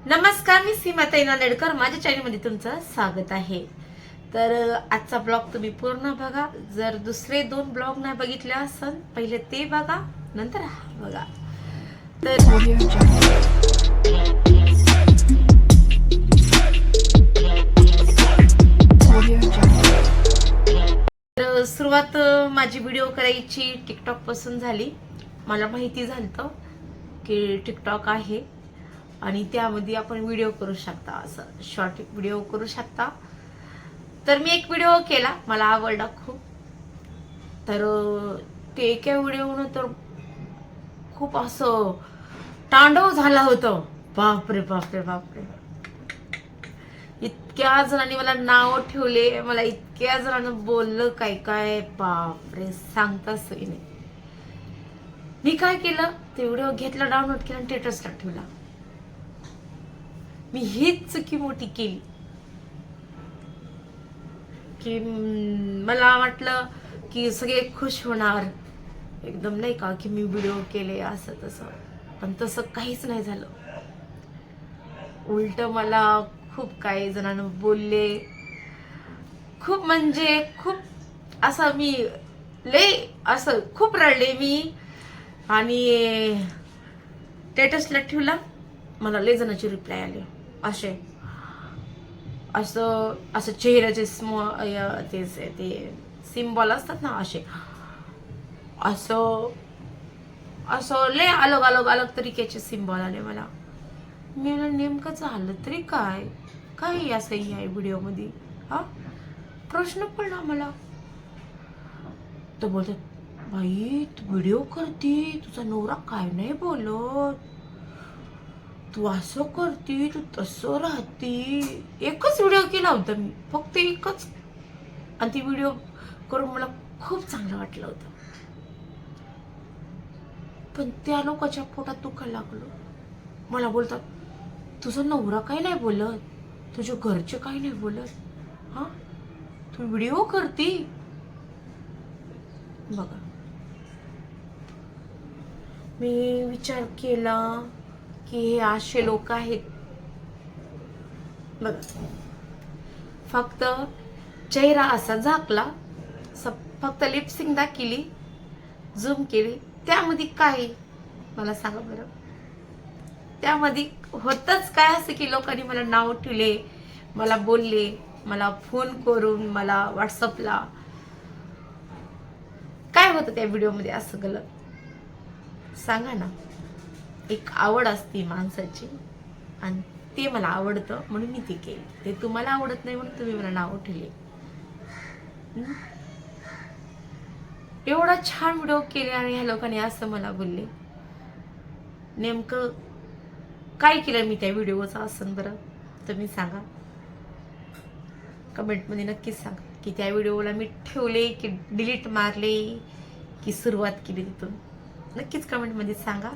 नमस्कार, मी सीमाताई नांदेडकर. माझ्या चॅनलमध्ये तुमचं स्वागत आहे. तर आजचा ब्लॉग तुम्ही पूर्ण बघा. जर दुसरे 2 ब्लॉग नाही बघितले असन, पहिले ते बघा, नंतर हा बघा. तर सुरुवात माझी व्हिडिओ करायची टिकटॉक पासून झाली. मला माहिती झालं की टिकटॉक आहे आणि त्यामध्ये आपण व्हिडिओ करू शकता, असं शॉर्ट व्हिडिओ करू शकता. तर मी एक व्हिडिओ केला, मला आवडला खूप. तर ते एका व्हिडिओनं तर खूप असं तांडव झाला होतं. बापरे बापरे बापरे, इतक्या जणांनी मला नाव ठेवले, मला इतक्या जणांना बोललं काय काय, बापरे सांगताच नाही. मी काय केलं, ते व्हिडिओ घेतला, डाउनलोड केला आणि स्टेटसला ठेवला. मी हीच चुकी मोठी केली की मला वाटलं की सगळे खुश होणार एकदम, नाही का, की मी व्हिडिओ केले असं तसं. पण तसं काहीच नाही झालं. उलट मला खूप काही जणांना बोलले, खूप म्हणजे खूप असं मी लय असं खूप रडले मी. आणि स्टेटसला ठेवला, मला लय जणांचे रिप्लाय आले असे, असं असं चेहऱ्याचे ते सिम्बॉल असतात ना, असे असं असं लय अलग अलग अलग तरीक्याचे सिम्बॉल आले मला. मी नेमकं झालं तरी काय काय असं आहे व्हिडिओमध्ये, हा प्रश्न पडला मला. तर बोलतात, बाई तू व्हिडिओ करते, तुझा नवरा काय नाही बोलत, तू असं करती, तू तसं राहती. एकच व्हिडिओ केला होता मी, फक्त एकच, आणि ती व्हिडिओ करून मला खूप चांगलं वाटलं होतं. पण त्या लोकांच्या पोटात दुखायला लागलो. मला बोलतात, तुझा नवरा काय नाही बोलत, तुझे घरचे काय नाही बोलत, हा तू व्हिडिओ करती. बघा, मी विचार केला की हे असे लोक आहेत. बघा, फक्त चेहरा असा झाकला, फक्त लिपसिंग दाखवली, झूम केली, त्यामध्ये काय मला सांगा बरं. त्यामध्ये होतच काय असं की लोकांनी मला नाव ठेवले, मला बोलले, मला फोन करून, मला व्हॉट्सअपला. काय होतं त्या व्हिडिओमध्ये असं गलत, सांगा ना. एक आवड असते माणसाची आणि ते मला आवडतं म्हणून मी ते केले. ते तुम्हाला आवडत नाही म्हणून तुम्ही मला नाव ठेवले. एवढा छान व्हिडिओ केले आणि ह्या लोकांनी असं मला बोलले. नेमकं काय केलं मी त्या व्हिडिओचं असं बरं, तुम्ही सांगा. कमेंटमध्ये नक्कीच सांगा की त्या व्हिडिओला मी ठेवले की डिलीट मारले की सुरुवात केली तिथून. नक्कीच कमेंटमध्ये सांगा.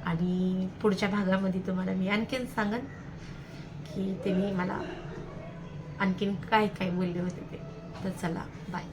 आणि पुढच्या भागामध्ये तुम्हाला मी आणखीन सांगन की त्यांनी मला आणखीन काय काय बोलले होते ते. तर चला, बाय.